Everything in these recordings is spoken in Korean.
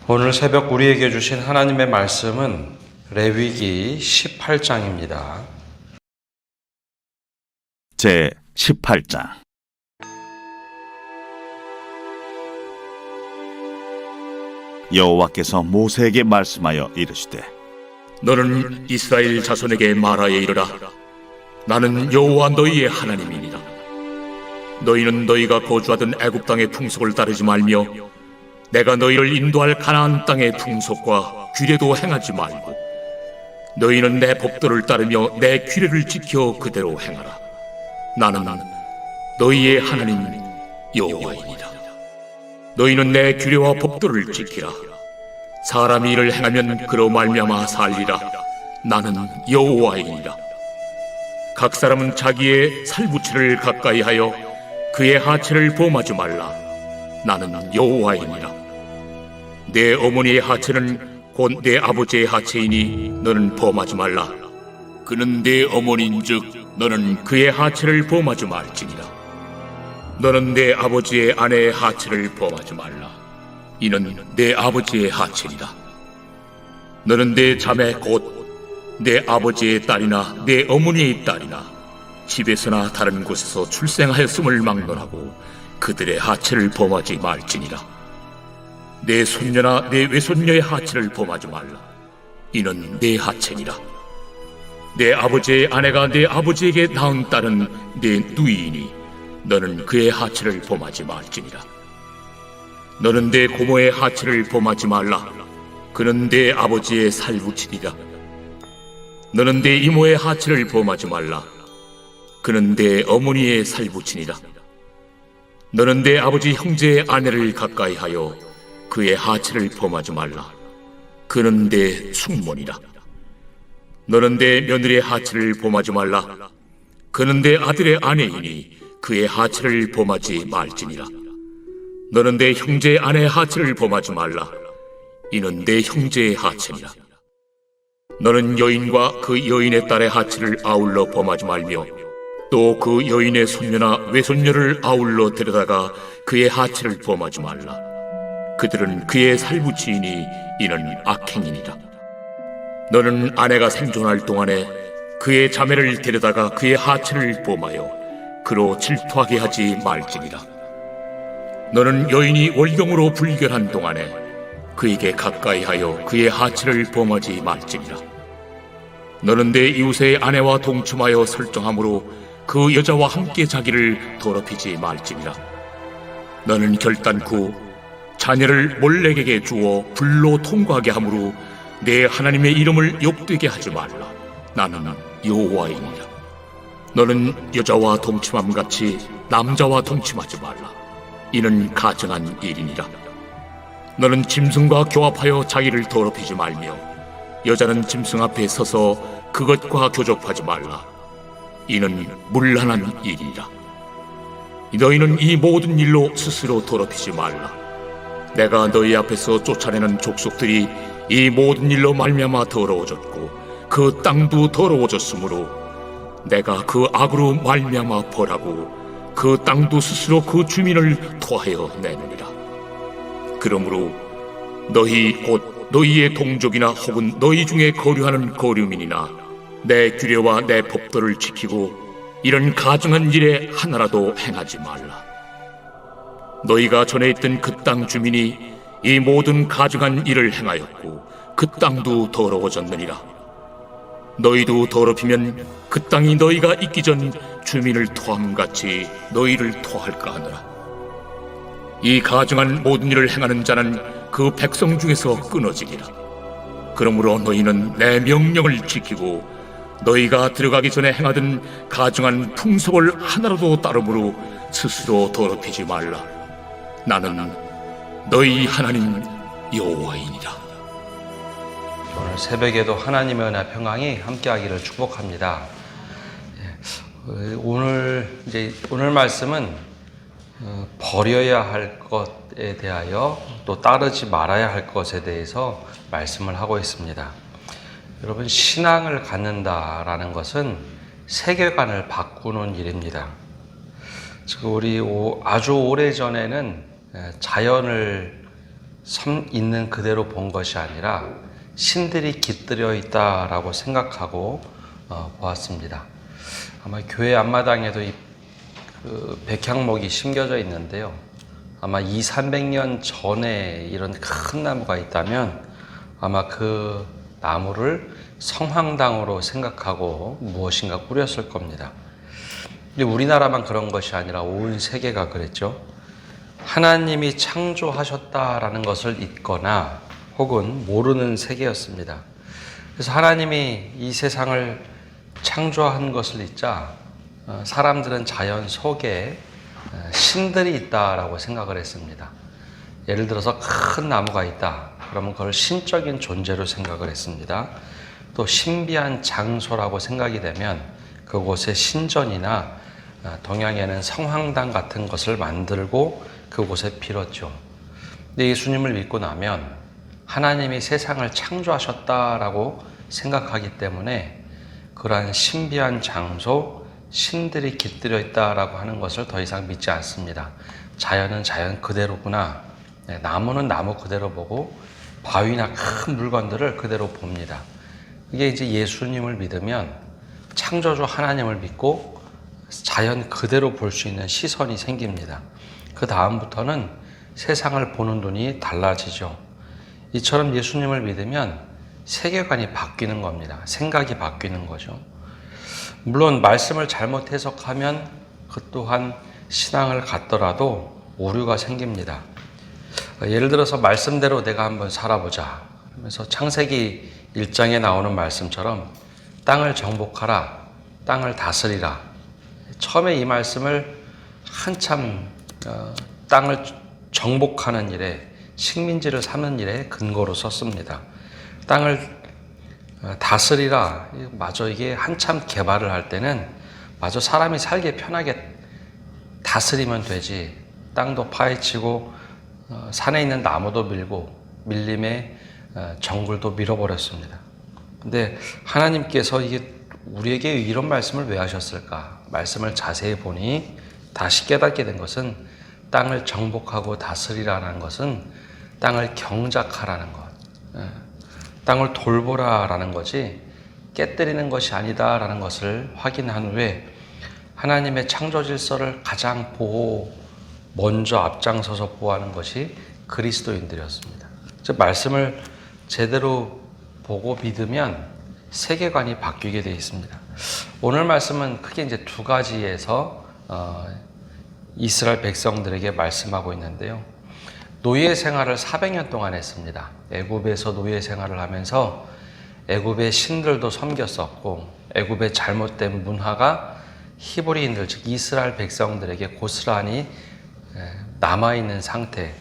오늘 새벽 우리에게 주신 하나님의 말씀은 레위기 18장입니다. 제 18장. 여호와께서 모세에게 말씀하여 이르시되, 너는 이스라엘 자손에게 말하여 이르라. 나는 여호와 너희의 하나님이니라. 너희는 너희가 거주하던 애굽 땅의 풍속을 따르지 말며 내가 너희를 인도할 가나안 땅의 풍속과 규례도 행하지 말고 너희는 내 법도를 따르며 내 규례를 지켜 그대로 행하라. 나는 너희의 하나님 여호와이니라. 너희는 내 규례와 법도를 지키라. 사람이 이를 행하면 그로 말미암아 살리라. 나는 여호와이니라. 각 사람은 자기의 살부치를 가까이 하여 그의 하체를 범하지 말라. 나는 여호와이니라. 내 어머니의 하체는 곧 내 아버지의 하체이니 너는 범하지 말라. 그는 내 어머니인즉 너는 그의 하체를 범하지 말지니라. 너는 내 아버지의 아내의 하체를 범하지 말라. 이는 내 아버지의 하체니라. 너는 내 자매 곧 내 아버지의 딸이나 내 어머니의 딸이나 집에서나 다른 곳에서 출생하였음을 막론하고 그들의 하체를 범하지 말지니라. 내 손녀나 내 외손녀의 하체를 범하지 말라. 이는 내 하체니라. 내 아버지의 아내가 내 아버지에게 낳은 딸은 내 누이이니 너는 그의 하체를 범하지 말지니라. 너는 내 고모의 하체를 범하지 말라. 그는 내 아버지의 살부치니라. 너는 내 이모의 하체를 범하지 말라. 그는 내 어머니의 살부치니라. 너는 내 아버지 형제의 아내를 가까이 하여 그의 하체를 범하지 말라. 그는 내 숙모니라. 너는 내 며느리의 하체를 범하지 말라. 그는 내 아들의 아내이니 그의 하체를 범하지 말지니라. 너는 내 형제의 아내의 하체를 범하지 말라. 이는 내 형제의 하체니라. 너는 여인과 그 여인의 딸의 하체를 아울러 범하지 말며 또 그 여인의 손녀나 외손녀를 아울러 데려다가 그의 하체를 범하지 말라. 그들은 그의 살부치이니 이는 악행이니라. 너는 아내가 생존할 동안에 그의 자매를 데려다가 그의 하체를 범하여 그로 질투하게 하지 말지니라. 너는 여인이 월경으로 불결한 동안에 그에게 가까이 하여 그의 하체를 범하지 말지니라. 너는 내 이웃의 아내와 동침하여 설정함으로 그 여자와 함께 자기를 더럽히지 말지니라. 너는 결단코 자녀를 몰렉에게 주어 불로 통과하게 함으로 내 하나님의 이름을 욕되게 하지 말라. 나는 여호와이니라. 너는 여자와 동침함같이 남자와 동침하지 말라. 이는 가증한 일이니라. 너는 짐승과 교합하여 자기를 더럽히지 말며 여자는 짐승 앞에 서서 그것과 교접하지 말라. 이는 문란한 일이라. 너희는 이 모든 일로 스스로 더럽히지 말라. 내가 너희 앞에서 쫓아내는 족속들이 이 모든 일로 말미암아 더러워졌고 그 땅도 더러워졌으므로 내가 그 악으로 말미암아 벌하고 그 땅도 스스로 그 주민을 토하여 내느니라. 그러므로 너희 곧 너희의 동족이나 혹은 너희 중에 거류하는 거류민이나 내 규례와 내 법도를 지키고 이런 가증한 일에 하나라도 행하지 말라. 너희가 전에 있던 그 땅 주민이 이 모든 가증한 일을 행하였고 그 땅도 더러워졌느니라. 너희도 더럽히면 그 땅이 너희가 있기 전 주민을 토함같이 너희를 토할까 하느라. 이 가증한 모든 일을 행하는 자는 그 백성 중에서 끊어지리라. 그러므로 너희는 내 명령을 지키고 너희가 들어가기 전에 행하던 가증한 풍속을 하나라도 따름으로 스스로 더럽히지 말라. 나는 너희 하나님 여호와이니라. 오늘 새벽에도 하나님의 은혜 평강이 함께하기를 축복합니다. 오늘 말씀은 버려야 할 것에 대하여 또 따르지 말아야 할 것에 대해서 말씀을 하고 있습니다. 여러분, 신앙을 갖는다라는 것은 세계관을 바꾸는 일입니다. 지금 우리 아주 오래전에는 자연을 있는 그대로 본 것이 아니라 신들이 깃들여 있다라고 생각하고 보았습니다. 아마 교회 앞마당에도 그 백향목이 심겨져 있는데요. 아마 200~300년 전에 이런 큰 나무가 있다면 아마 그 나무를 성황당으로 생각하고 무엇인가 꾸렸을 겁니다. 근데 우리나라만 그런 것이 아니라 온 세계가 그랬죠. 하나님이 창조하셨다라는 것을 잊거나 혹은 모르는 세계였습니다. 그래서 하나님이 이 세상을 창조한 것을 잊자 사람들은 자연 속에 신들이 있다라고 생각을 했습니다. 예를 들어서 큰 나무가 있다. 그러면 그걸 신적인 존재로 생각을 했습니다. 또 신비한 장소라고 생각이 되면 그곳에 신전이나 동양에는 성황당 같은 것을 만들고 그곳에 빌었죠. 근데 예수님을 믿고 나면 하나님이 세상을 창조하셨다라고 생각하기 때문에 그러한 신비한 장소, 신들이 깃들여 있다라고 하는 것을 더 이상 믿지 않습니다. 자연은 자연 그대로구나. 나무는 나무 그대로 보고 바위나 큰 물건들을 그대로 봅니다. 이게 이제 예수님을 믿으면 창조주 하나님을 믿고 자연 그대로 볼 수 있는 시선이 생깁니다. 그 다음부터는 세상을 보는 눈이 달라지죠. 이처럼 예수님을 믿으면 세계관이 바뀌는 겁니다. 생각이 바뀌는 거죠. 물론 말씀을 잘못 해석하면 그 또한 신앙을 갖더라도 오류가 생깁니다. 예를 들어서 말씀대로 내가 한번 살아보자. 그래서 창세기 1장에 나오는 말씀처럼 땅을 정복하라, 땅을 다스리라. 처음에 이 말씀을 한참 땅을 정복하는 일에, 식민지를 삼는 일에 근거로 썼습니다. 땅을 다스리라. 마저 이게 한참 개발을 할 때는 마저 사람이 살기 편하게 다스리면 되지. 땅도 파헤치고 산에 있는 나무도 밀고 밀림에 정글도 밀어버렸습니다. 근데 하나님께서 이게 우리에게 이런 말씀을 왜 하셨을까? 말씀을 자세히 보니 다시 깨닫게 된 것은 땅을 정복하고 다스리라는 것은 땅을 경작하라는 것, 땅을 돌보라라는 거지 깨뜨리는 것이 아니다라는 것을 확인한 후에 하나님의 창조 질서를 가장 먼저 앞장서서 보호하는 것이 그리스도인들이었습니다. 즉 말씀을 제대로 보고 믿으면 세계관이 바뀌게 되어 있습니다. 오늘 말씀은 크게 이제 두 가지에서 이스라엘 백성들에게 말씀하고 있는데요. 노예 생활을 400년 동안 했습니다. 애굽에서 노예 생활을 하면서 애굽의 신들도 섬겼었고 애굽의 잘못된 문화가 히브리인들 즉 이스라엘 백성들에게 고스란히 남아있는 상태.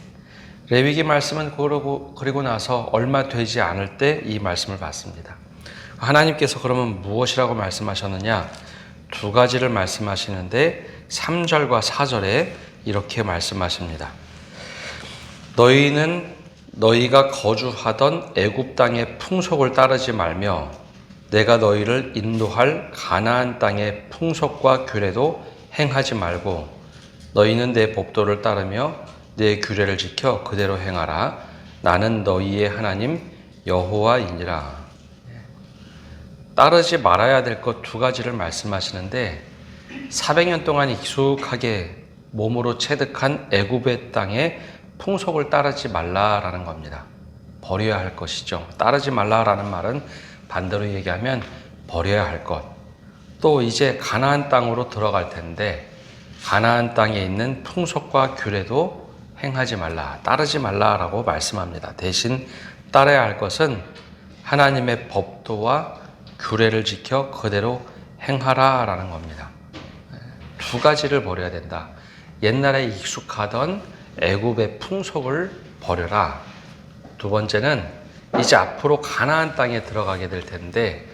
레위기 말씀은 그리고 나서 얼마 되지 않을 때 이 말씀을 받습니다. 하나님께서 그러면 무엇이라고 말씀하셨느냐? 두 가지를 말씀하시는데 3절과 4절에 이렇게 말씀하십니다. 너희는 너희가 거주하던 애굽 땅의 풍속을 따르지 말며 내가 너희를 인도할 가나안 땅의 풍속과 규례도 행하지 말고 너희는 내 법도를 따르며 내 규례를 지켜 그대로 행하라. 나는 너희의 하나님 여호와이니라. 따르지 말아야 될 것 두 가지를 말씀하시는데 400년 동안 익숙하게 몸으로 체득한 애굽의 땅의 풍속을 따르지 말라라는 겁니다. 버려야 할 것이죠. 따르지 말라라는 말은 반대로 얘기하면 버려야 할 것. 또 이제 가나안 땅으로 들어갈 텐데 가나안 땅에 있는 풍속과 규례도 행하지 말라, 따르지 말라라고 말씀합니다. 대신 따라야 할 것은 하나님의 법도와 규례를 지켜 그대로 행하라라는 겁니다. 두 가지를 버려야 된다. 옛날에 익숙하던 애굽의 풍속을 버려라. 두 번째는 이제 앞으로 가나안 땅에 들어가게 될 텐데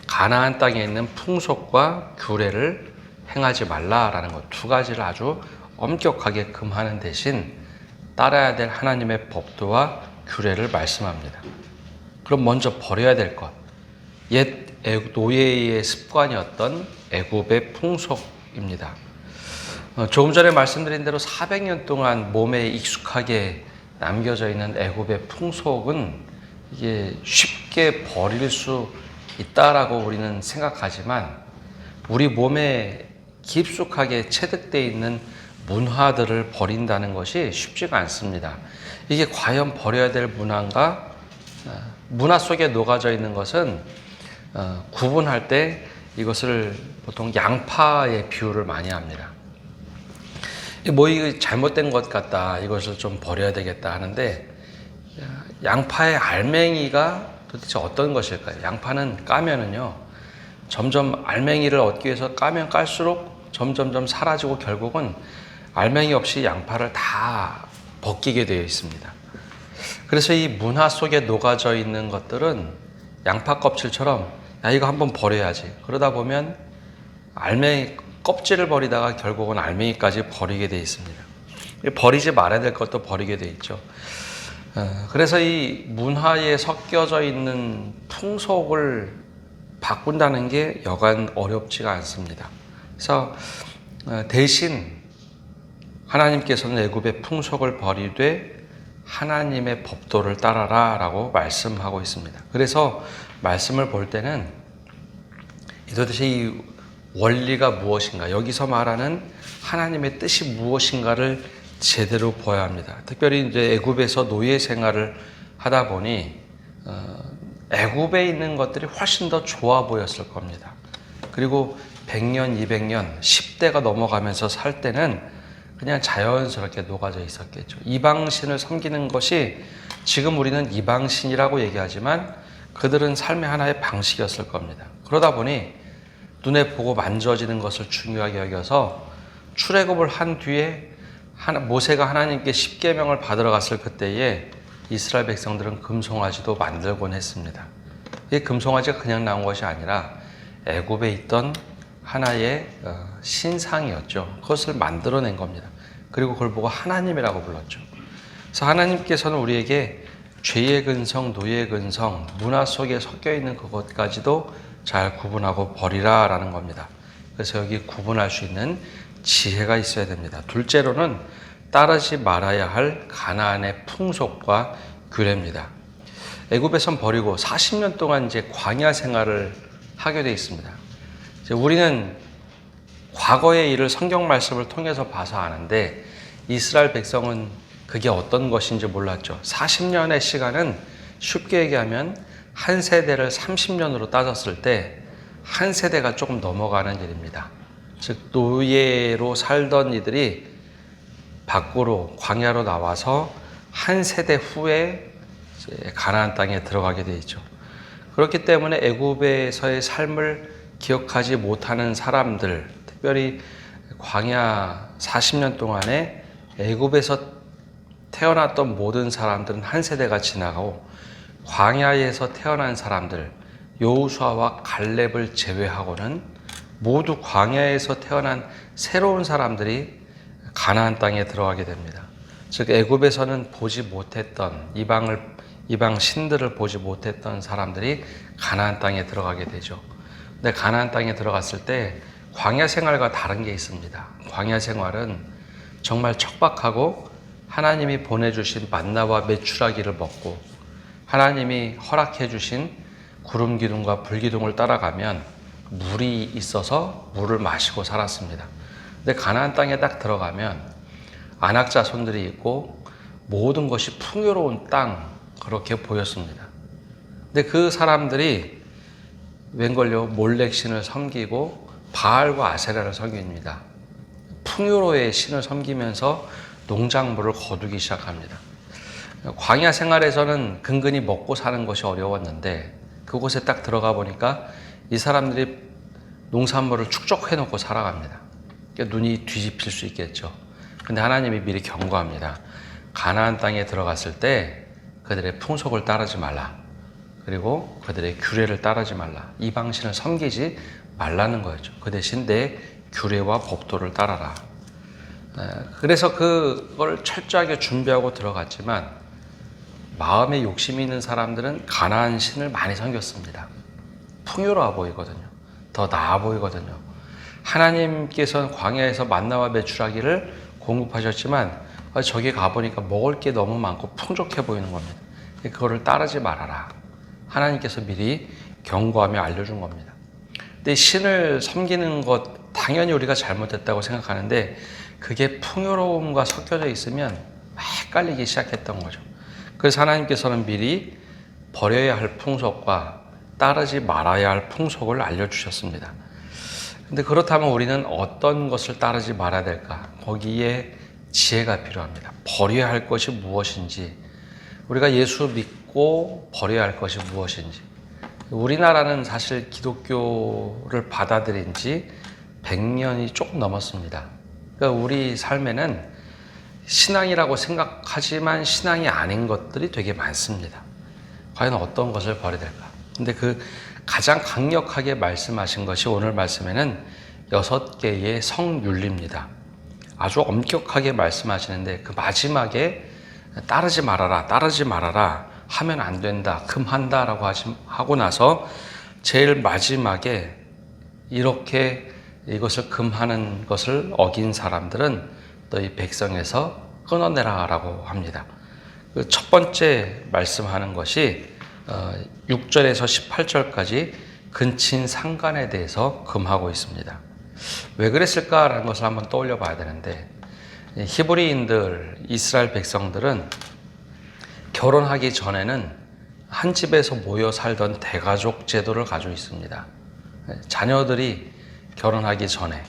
가나안 땅에 있는 풍속과 규례를 행하지 말라라는 것. 두 가지를 아주 엄격하게 금하는 대신 따라야 될 하나님의 법도와 규례를 말씀합니다. 그럼 먼저 버려야 될 것. 옛 노예의 습관이었던 애굽의 풍속입니다. 조금 전에 말씀드린 대로 400년 동안 몸에 익숙하게 남겨져 있는 애굽의 풍속은 이게 쉽게 버릴 수 있다라고 우리는 생각하지만 우리 몸에 깊숙하게 체득되어 있는 문화들을 버린다는 것이 쉽지가 않습니다. 이게 과연 버려야 될 문화인가? 문화 속에 녹아져 있는 것은 구분할 때 이것을 보통 양파의 비유를 많이 합니다. 이거 잘못된 것 같다, 이것을 좀 버려야 되겠다 하는데, 양파의 알맹이가 도대체 어떤 것일까요? 양파는 까면은요, 점점 알맹이를 얻기 위해서 까면 깔수록 점점점 사라지고 결국은 알맹이 없이 양파를 다 벗기게 되어 있습니다. 그래서 이 문화 속에 녹아져 있는 것들은 양파 껍질처럼 야, 이거 한번 버려야지. 그러다 보면 알맹이 껍질을 버리다가 결국은 알맹이까지 버리게 되어 있습니다. 버리지 말아야 될 것도 버리게 되어 있죠. 그래서 이 문화에 섞여져 있는 풍속을 바꾼다는 게 여간 어렵지가 않습니다. 그래서 대신 하나님께서는 애굽의 풍속을 버리되 하나님의 법도를 따라라 라고 말씀하고 있습니다. 그래서 말씀을 볼 때는 도대체 이 원리가 무엇인가, 여기서 말하는 하나님의 뜻이 무엇인가를 제대로 보아야 합니다. 특별히 이제 애굽에서 노예 생활을 하다 보니 애굽에 있는 것들이 훨씬 더 좋아 보였을 겁니다. 그리고 100년, 200년, 10대가 넘어가면서 살 때는 그냥 자연스럽게 녹아져 있었겠죠. 이방신을 섬기는 것이 지금 우리는 이방신이라고 얘기하지만 그들은 삶의 하나의 방식이었을 겁니다. 그러다 보니 눈에 보고 만져지는 것을 중요하게 여겨서 출애굽을 한 뒤에 모세가 하나님께 십계명을 받으러 갔을 그때에 이스라엘 백성들은 금송아지도 만들곤 했습니다. 이 금송아지가 그냥 나온 것이 아니라 애굽에 있던 하나의 신상이었죠. 그것을 만들어낸 겁니다. 그리고 그걸 보고 하나님이라고 불렀죠. 그래서 하나님께서는 우리에게 죄의 근성, 노예의 근성, 문화 속에 섞여 있는 그것까지도 잘 구분하고 버리라 라는 겁니다. 그래서 여기 구분할 수 있는 지혜가 있어야 됩니다. 둘째로는 따르지 말아야 할 가나안의 풍속과 규례입니다. 애굽에선 버리고 40년 동안 이제 광야 생활을 하게 되어 있습니다. 이제 우리는 과거의 일을 성경 말씀을 통해서 봐서 아는데 이스라엘 백성은 그게 어떤 것인지 몰랐죠. 40년의 시간은 쉽게 얘기하면 한 세대를 30년으로 따졌을 때 한 세대가 조금 넘어가는 일입니다. 즉 노예로 살던 이들이 밖으로 광야로 나와서 한 세대 후에 이제 가나안 땅에 들어가게 돼 있죠. 그렇기 때문에 애굽에서의 삶을 기억하지 못하는 사람들, 특별히 광야 40년 동안에 애굽에서 태어났던 모든 사람들은 한 세대가 지나가고 광야에서 태어난 사람들, 여호수아와 갈렙을 제외하고는 모두 광야에서 태어난 새로운 사람들이 가나안 땅에 들어가게 됩니다. 즉 애굽에서는 보지 못했던 이방 신들을 보지 못했던 사람들이 가나안 땅에 들어가게 되죠. 근데 가나안 땅에 들어갔을 때 광야 생활과 다른 게 있습니다. 광야 생활은 정말 척박하고 하나님이 보내주신 만나와 메추라기를 먹고 하나님이 허락해 주신 구름 기둥과 불 기둥을 따라가면 물이 있어서 물을 마시고 살았습니다. 근데 가나안 땅에 딱 들어가면 안악 자손들이 있고 모든 것이 풍요로운 땅, 그렇게 보였습니다. 근데 그 사람들이 웬걸요 몰렉 신을 섬기고 바알과 아세라를 섬깁니다. 풍요로의 신을 섬기면서 농작물을 거두기 시작합니다. 광야 생활에서는 근근히 먹고 사는 것이 어려웠는데 그곳에 딱 들어가 보니까 이 사람들이 농산물을 축적해 놓고 살아갑니다. 그러니까 눈이 뒤집힐 수 있겠죠. 근데 하나님이 미리 경고합니다. 가나안 땅에 들어갔을 때 그들의 풍속을 따르지 말라. 그리고 그들의 규례를 따르지 말라. 이방신을 섬기지 말라는 거였죠. 그 대신 내 규례와 법도를 따라라. 그래서 그걸 철저하게 준비하고 들어갔지만 마음에 욕심이 있는 사람들은 가나안 신을 많이 섬겼습니다. 풍요로워 보이거든요. 더 나아 보이거든요. 하나님께서는 광야에서 만나와 메추라기를 공급하셨지만 저기 가보니까 먹을 게 너무 많고 풍족해 보이는 겁니다. 그거를 따르지 말아라. 하나님께서 미리 경고하며 알려준 겁니다. 근데 신을 섬기는 것 당연히 우리가 잘못했다고 생각하는데 그게 풍요로움과 섞여져 있으면 헷갈리기 시작했던 거죠. 그래서 하나님께서는 미리 버려야 할 풍속과 따르지 말아야 할 풍속을 알려주셨습니다. 근데 그렇다면 우리는 어떤 것을 따르지 말아야 될까? 거기에 지혜가 필요합니다. 버려야 할 것이 무엇인지, 우리가 예수 믿고 버려야 할 것이 무엇인지. 우리나라는 사실 기독교를 받아들인 지 100년이 조금 넘었습니다. 그러니까 우리 삶에는 신앙이라고 생각하지만 신앙이 아닌 것들이 되게 많습니다. 과연 어떤 것을 버려야 될까? 근데 그 가장 강력하게 말씀하신 것이 오늘 말씀에는 6개의 성윤리입니다. 아주 엄격하게 말씀하시는데 그 마지막에 따르지 말아라 하면 안 된다, 금한다라고 하고 나서 제일 마지막에 이렇게 이것을 금하는 것을 어긴 사람들은 너희 백성에서 끊어내라 라고 합니다. 그 첫 번째 말씀하는 것이 6절에서 18절까지 근친 상간에 대해서 금하고 있습니다. 왜 그랬을까라는 것을 한번 떠올려 봐야 되는데, 히브리인들, 이스라엘 백성들은 결혼하기 전에는 한 집에서 모여 살던 대가족 제도를 가지고 있습니다. 자녀들이 결혼하기 전에,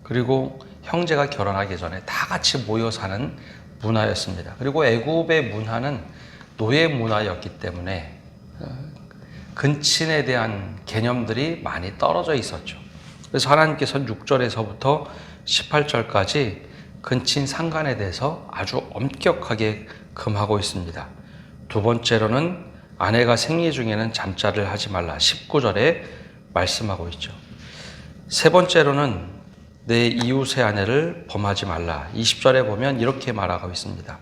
그리고 형제가 결혼하기 전에 다 같이 모여 사는 문화였습니다. 그리고 애굽의 문화는 노예 문화였기 때문에 근친에 대한 개념들이 많이 떨어져 있었죠. 그래서 하나님께서는 6절에서부터 18절까지 근친 상간에 대해서 아주 엄격하게 금하고 있습니다. 두 번째로는 아내가 생리 중에는 잠자를 하지 말라, 19절에 말씀하고 있죠. 세 번째로는 내 이웃의 아내를 범하지 말라, 20절에 보면 이렇게 말하고 있습니다.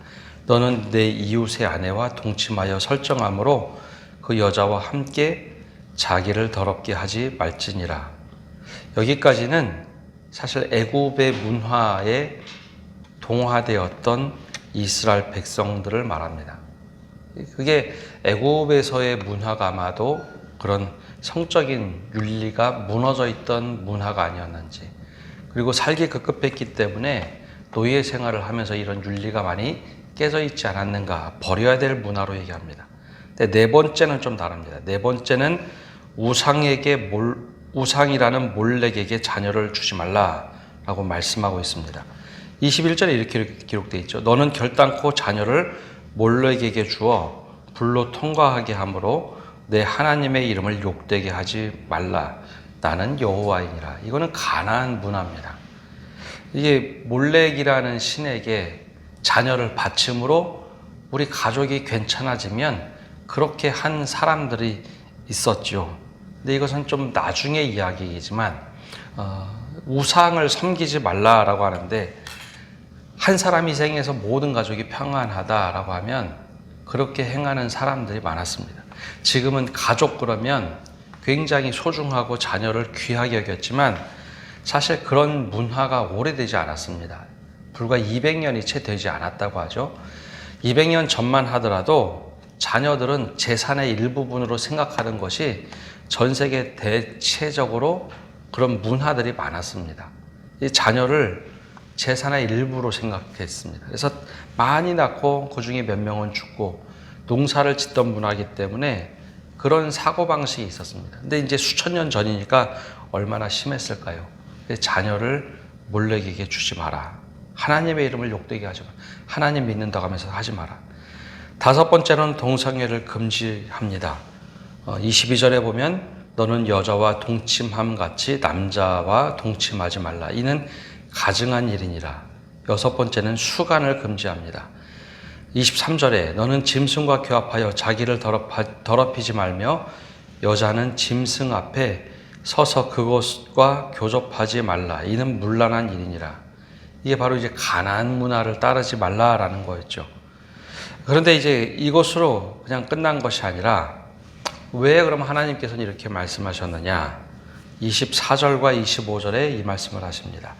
너는 내 이웃의 아내와 동침하여 설정함으로 그 여자와 함께 자기를 더럽게 하지 말지니라. 여기까지는 사실 애굽의 문화에 동화되었던 이스라엘 백성들을 말합니다. 그게 애굽에서의 문화가 아마도 그런 성적인 윤리가 무너져 있던 문화가 아니었는지, 그리고 살기 급급했기 때문에 노예 생활을 하면서 이런 윤리가 많이 깨져 있지 않았는가, 버려야 될 문화로 얘기합니다. 근데 네 번째는 좀 다릅니다. 네 번째는 우상이라는 몰렉에게 자녀를 주지 말라라고 말씀하고 있습니다. 21절에 이렇게 기록되어 있죠. 너는 결단코 자녀를 몰렉에게 주어 불로 통과하게 함으로 내 하나님의 이름을 욕되게 하지 말라. 나는 여호와이니라. 이거는 가나안 문화입니다. 이게 몰렉이라는 신에게 자녀를 바침으로 우리 가족이 괜찮아지면 그렇게 한 사람들이 있었죠. 근데 이것은 좀 나중의 이야기이지만 우상을 섬기지 말라라고 하는데, 한 사람 희생해서 모든 가족이 평안하다라고 하면 그렇게 행하는 사람들이 많았습니다. 지금은 가족 그러면 굉장히 소중하고 자녀를 귀하게 여겼지만 사실 그런 문화가 오래되지 않았습니다. 불과 200년이 채 되지 않았다고 하죠. 200년 전만 하더라도 자녀들은 재산의 일부분으로 생각하는 것이 전 세계 대체적으로 그런 문화들이 많았습니다. 이 자녀를 재산의 일부로 생각했습니다. 그래서 많이 낳고 그 중에 몇 명은 죽고 농사를 짓던 문화이기 때문에 그런 사고방식이 있었습니다. 근데 이제 수천 년 전이니까 얼마나 심했을까요? 자녀를 몰렉에게 주지 마라. 하나님의 이름을 욕되게 하지 마라. 하나님 믿는다고 하면서 하지 마라. 다섯 번째로는 동성애를 금지합니다. 22절에 보면 너는 여자와 동침함 같이 남자와 동침하지 말라. 이는 가증한 일이니라. 여섯 번째는 수간을 금지합니다. 23절에 너는 짐승과 교합하여 자기를 더럽히지 말며 여자는 짐승 앞에 서서 그것과 교접하지 말라. 이는 문란한 일이니라. 이게 바로 이제 가나안 문화를 따르지 말라라는 거였죠. 그런데 이제 이것으로 그냥 끝난 것이 아니라 왜 그럼 하나님께서는 이렇게 말씀하셨느냐? 24절과 25절에 이 말씀을 하십니다.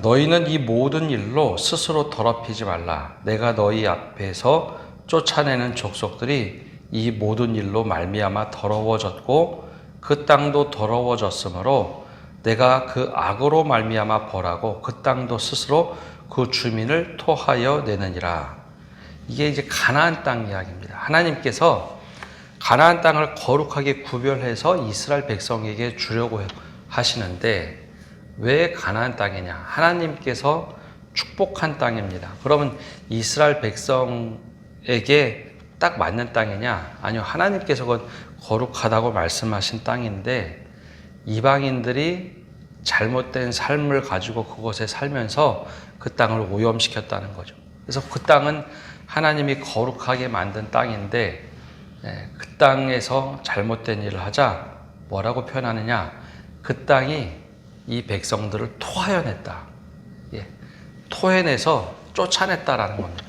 너희는 이 모든 일로 스스로 더럽히지 말라. 내가 너희 앞에서 쫓아내는 족속들이 이 모든 일로 말미암아 더러워졌고 그 땅도 더러워졌으므로 내가 그 악으로 말미암아 벌하고 그 땅도 스스로 그 주민을 토하여 내느니라. 이게 이제 가나안 땅 이야기입니다. 하나님께서 가나안 땅을 거룩하게 구별해서 이스라엘 백성에게 주려고 하시는데 왜 가나안 땅이냐? 하나님께서 축복한 땅입니다. 그러면 이스라엘 백성에게 딱 맞는 땅이냐? 아니요. 하나님께서 그건 거룩하다고 말씀하신 땅인데 이방인들이 잘못된 삶을 가지고 그곳에 살면서 그 땅을 오염시켰다는 거죠. 그래서 그 땅은 하나님이 거룩하게 만든 땅인데 그 땅에서 잘못된 일을 하자 뭐라고 표현하느냐? 그 땅이 이 백성들을 토하여냈다. 토해내서 쫓아냈다라는 겁니다.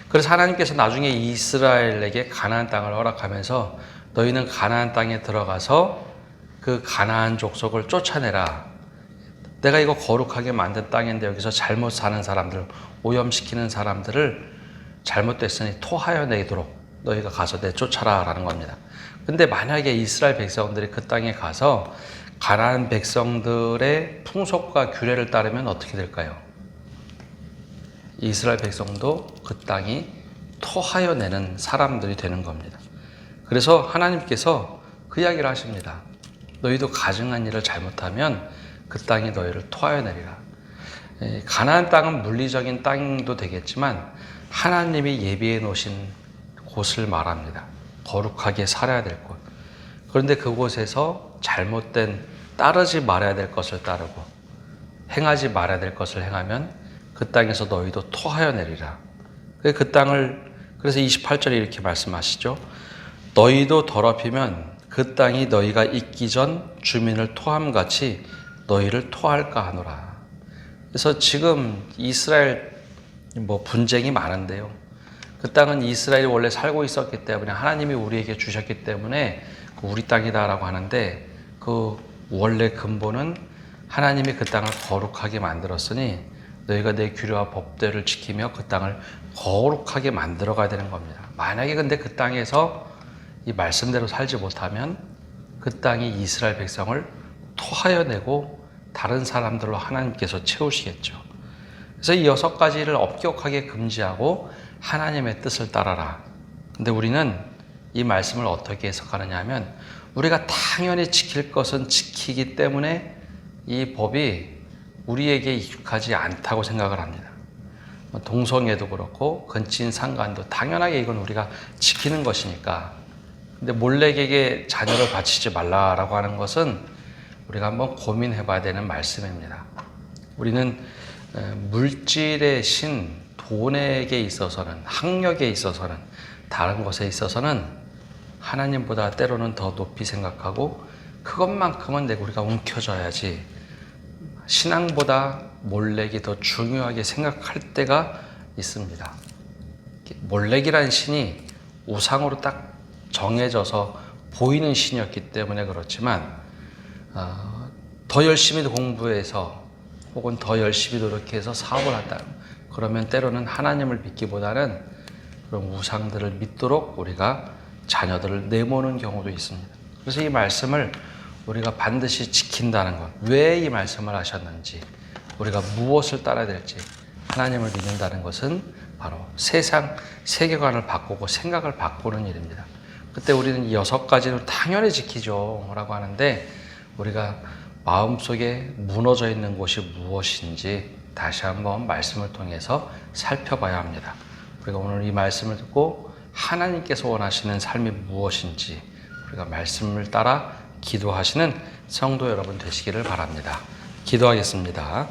그래서 하나님께서 나중에 이스라엘에게 가나안 땅을 허락하면서 너희는 가나안 땅에 들어가서 그 가나안 족속을 쫓아내라. 내가 이거 거룩하게 만든 땅인데 여기서 잘못 사는 사람들, 오염시키는 사람들을 잘못됐으니 토하여내도록 너희가 가서 내쫓아라 라는 겁니다. 근데 만약에 이스라엘 백성들이 그 땅에 가서 가나안 백성들의 풍속과 규례를 따르면 어떻게 될까요? 이스라엘 백성도 그 땅이 토하여내는 사람들이 되는 겁니다. 그래서 하나님께서 그 이야기를 하십니다. 너희도 가증한 일을 잘못하면 그 땅이 너희를 토하여내리라. 가나안 땅은 물리적인 땅도 되겠지만 하나님이 예비해 놓으신 곳을 말합니다. 거룩하게 살아야 될 곳. 그런데 그곳에서 잘못된 따르지 말아야 될 것을 따르고 행하지 말아야 될 것을 행하면 그 땅에서 너희도 토하여 내리라. 그 땅을 그래서 28절에 이렇게 말씀하시죠. 너희도 더럽히면 그 땅이 너희가 있기 전 주민을 토함같이 너희를 토할까 하노라. 그래서 지금 이스라엘 분쟁이 많은데요. 그 땅은 이스라엘이 원래 살고 있었기 때문에 하나님이 우리에게 주셨기 때문에 우리 땅이다라고 하는데 그 원래 근본은 하나님이 그 땅을 거룩하게 만들었으니 너희가 내 규례와 법대를 지키며 그 땅을 거룩하게 만들어 가야 되는 겁니다. 만약에 근데 그 땅에서 이 말씀대로 살지 못하면 그 땅이 이스라엘 백성을 토하여내고 다른 사람들로 하나님께서 채우시겠죠. 그래서 이 6가지를 엄격하게 금지하고 하나님의 뜻을 따라라. 근데 우리는 이 말씀을 어떻게 해석하느냐 하면 우리가 당연히 지킬 것은 지키기 때문에 이 법이 우리에게 익숙하지 않다고 생각을 합니다. 동성애도 그렇고 근친 상간도 당연하게 이건 우리가 지키는 것이니까. 근데 몰렉에게 자녀를 바치지 말라라고 하는 것은 우리가 한번 고민해 봐야 되는 말씀입니다. 우리는 물질의 신, 돈에게 있어서는, 학력에 있어서는, 다른 것에 있어서는 하나님보다 때로는 더 높이 생각하고 그것만큼은 우리가 움켜져야지 신앙보다 몰렉이 더 중요하게 생각할 때가 있습니다. 몰렉이라는 신이 우상으로 딱 정해져서 보이는 신이었기 때문에 그렇지만 더 열심히 공부해서 혹은 더 열심히 노력해서 사업을 한다. 그러면 때로는 하나님을 믿기보다는 그런 우상들을 믿도록 우리가 자녀들을 내모는 경우도 있습니다. 그래서 이 말씀을 우리가 반드시 지킨다는 것, 왜 이 말씀을 하셨는지, 우리가 무엇을 따라야 될지, 하나님을 믿는다는 것은 바로 세상 세계관을 바꾸고 생각을 바꾸는 일입니다. 그때 우리는 이 6가지를 당연히 지키죠 라고 하는데 우리가 마음속에 무너져 있는 곳이 무엇인지 다시 한번 말씀을 통해서 살펴봐야 합니다. 우리가 오늘 이 말씀을 듣고 하나님께서 원하시는 삶이 무엇인지 우리가 말씀을 따라 기도하시는 성도 여러분 되시기를 바랍니다. 기도하겠습니다.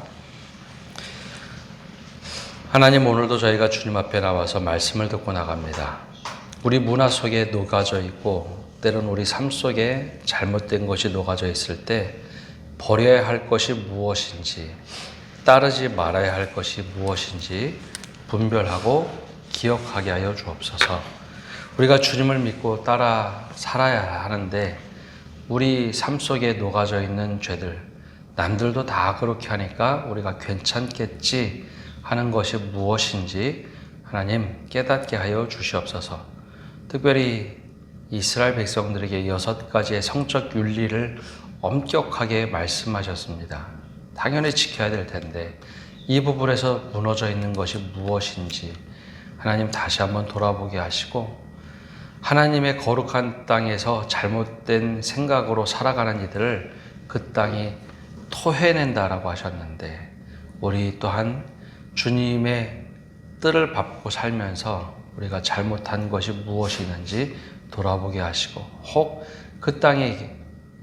하나님, 오늘도 저희가 주님 앞에 나와서 말씀을 듣고 나갑니다. 우리 문화 속에 녹아져 있고 때로는 우리 삶 속에 잘못된 것이 녹아져 있을 때 버려야 할 것이 무엇인지, 따르지 말아야 할 것이 무엇인지 분별하고 기억하게 하여 주옵소서. 우리가 주님을 믿고 따라 살아야 하는데 우리 삶 속에 녹아져 있는 죄들, 남들도 다 그렇게 하니까 우리가 괜찮겠지 하는 것이 무엇인지 하나님 깨닫게 하여 주시옵소서. 특별히 이스라엘 백성들에게 6가지의 성적 윤리를 엄격하게 말씀하셨습니다. 당연히 지켜야 될 텐데 이 부분에서 무너져 있는 것이 무엇인지 하나님 다시 한번 돌아보게 하시고, 하나님의 거룩한 땅에서 잘못된 생각으로 살아가는 이들을 그 땅이 토해낸다라고 하셨는데, 우리 또한 주님의 뜻을 밟고 살면서 우리가 잘못한 것이 무엇이 있는지 돌아보게 하시고, 혹 그 땅이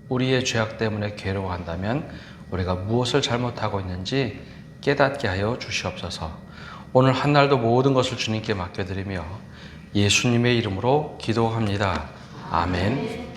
우리의 죄악 때문에 괴로워한다면 우리가 무엇을 잘못하고 있는지 깨닫게 하여 주시옵소서. 오늘 한날도 모든 것을 주님께 맡겨드리며 예수님의 이름으로 기도합니다. 아멘.